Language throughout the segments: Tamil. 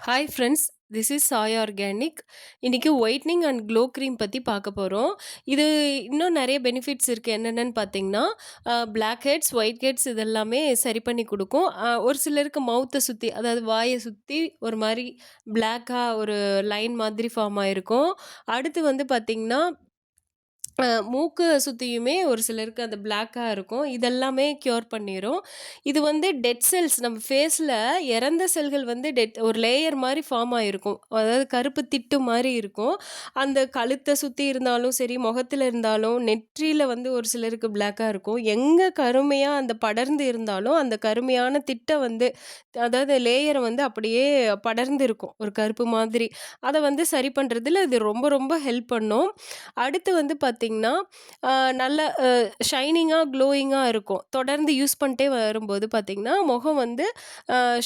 Hi friends, this is Sai organic. இன்னைக்கு ஒயிட்னிங் அண்ட் க்ளோ க்ரீம் பற்றி பார்க்க போகிறோம். இது இன்னும் நிறைய பெனிஃபிட்ஸ் இருக்குது. என்னென்னு பார்த்தீங்கன்னா, பிளாக் ஹெட்ஸ், ஒயிட் ஹெட்ஸ் இதெல்லாமே சரி பண்ணி கொடுக்கும். ஒரு சிலருக்கு மவுத்தை சுற்றி, அதாவது வாயை சுற்றி ஒரு மாதிரி பிளாக்காக ஒரு லைன் மாதிரி ஃபார்ம் ஆகிருக்கும். அடுத்து வந்து பார்த்திங்கன்னா, மூக்கு சுற்றியுமே ஒரு சிலருக்கு அந்த பிளாக்காக இருக்கும். இதெல்லாமே க்யூர் பண்ணிரும். இது வந்து டெட் செல்ஸ், நம்ம ஃபேஸில் இறந்த செல்கள் வந்து ஒரு லேயர் மாதிரி ஃபார்ம் ஆகிருக்கும். அதாவது கருப்பு திட்டு மாதிரி இருக்கும். அந்த கழுத்தை சுற்றி இருந்தாலும் சரி, முகத்தில் இருந்தாலும், நெற்றியில் வந்து ஒரு சிலருக்கு பிளாக்காக இருக்கும். எங்கே கருமையாக அந்த படர்ந்து இருந்தாலும் அந்த கருமையான திட்டை வந்து, அதாவது லேயரை வந்து அப்படியே படர்ந்து இருக்கும் ஒரு கருப்பு மாதிரி. அதை வந்து சரி பண்ணுறதுல இது ரொம்ப ரொம்ப ஹெல்ப் பண்ணும். அடுத்து வந்து பார்த்திங்கன்னா, நல்ல ஷைனிங்காக க்ளோயிங்காக இருக்கும். தொடர்ந்து யூஸ் பண்ணிட்டே வரும்போது பார்த்திங்கன்னா, முகம் வந்து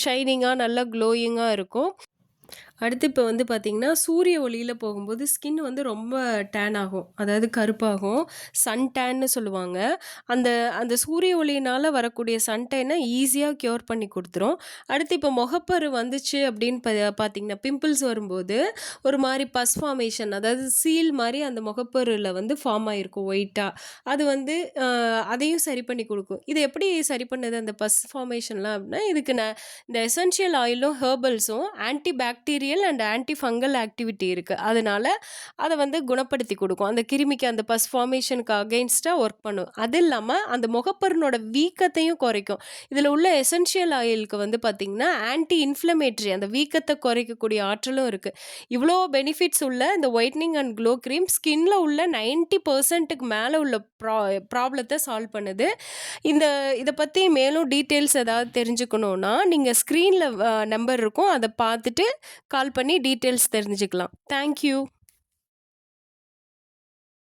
ஷைனிங்காக நல்லா க்ளோயிங்காக இருக்கும். அடுத்து இப்போ வந்து பார்த்திங்கன்னா, சூரிய ஒளியில் போகும்போது ஸ்கின் வந்து ரொம்ப டேன் ஆகும். அதாவது கருப்பாகும். சன் டேன்னு சொல்லுவாங்க. அந்த அந்த சூரிய ஒளியினால் வரக்கூடிய சன் டேனை ஈஸியாக க்யூர் பண்ணி கொடுத்துரும். அடுத்து இப்போ முகப்பரு வந்துச்சு அப்படின்னு பார்த்திங்கன்னா, பிம்பிள்ஸ் வரும்போது ஒரு மாதிரி பஸ் ஃபார்மேஷன், அதாவது சீல் மாதிரி அந்த முகப்பருவில் வந்து ஃபார்ம் ஆகிருக்கும் ஒயிட்டாக. அது வந்து அதையும் சரி பண்ணி கொடுக்கும். இது எப்படி சரி பண்ணுது அந்த பஸ் ஃபார்மேஷன்லாம் அப்படின்னா, இதுக்கு இந்த எசென்ஷியல் ஆயிலும் ஹெர்பல்ஸும் anti bacterial and anti fungal activity இருக்குது. அதனால அதை வந்து குணப்படுத்தி கொடுக்கும். அந்த கிருமிக்கு, அந்த பஸ் ஃபார்மேஷனுக்கு அகெயின்ஸ்டாக ஒர்க் பண்ணும். அது இல்லாமல் அந்த முகப்பருனோட வீக்கத்தையும் குறைக்கும். இதில் உள்ள எசென்ஷியல் ஆயிலுக்கு வந்து பார்த்திங்கன்னா, ஆன்டி இன்ஃப்ளமேட்ரி, அந்த வீக்கத்தை குறைக்கக்கூடிய ஆற்றலும் இருக்குது. இவ்வளோ பெனிஃபிட்ஸ் உள்ள இந்த ஒயிட்னிங் அண்ட் க்ளோ க்ரீம் ஸ்கின்ல உள்ள 90%க்கு மேலே உள்ள ப்ராப்ளத்தை சால்வ் பண்ணுது. இதை பற்றி மேலும் டீட்டெயில்ஸ் ஏதாவது தெரிஞ்சுக்கணுன்னா, நீங்கள் ஸ்க்ரீனில் நம்பர் இருக்கும், அதை பார்த்துட்டு கால் பண்ணி டீட்டெயில்ஸ் தெரிஞ்சுக்கலாம். தேங்க்யூ.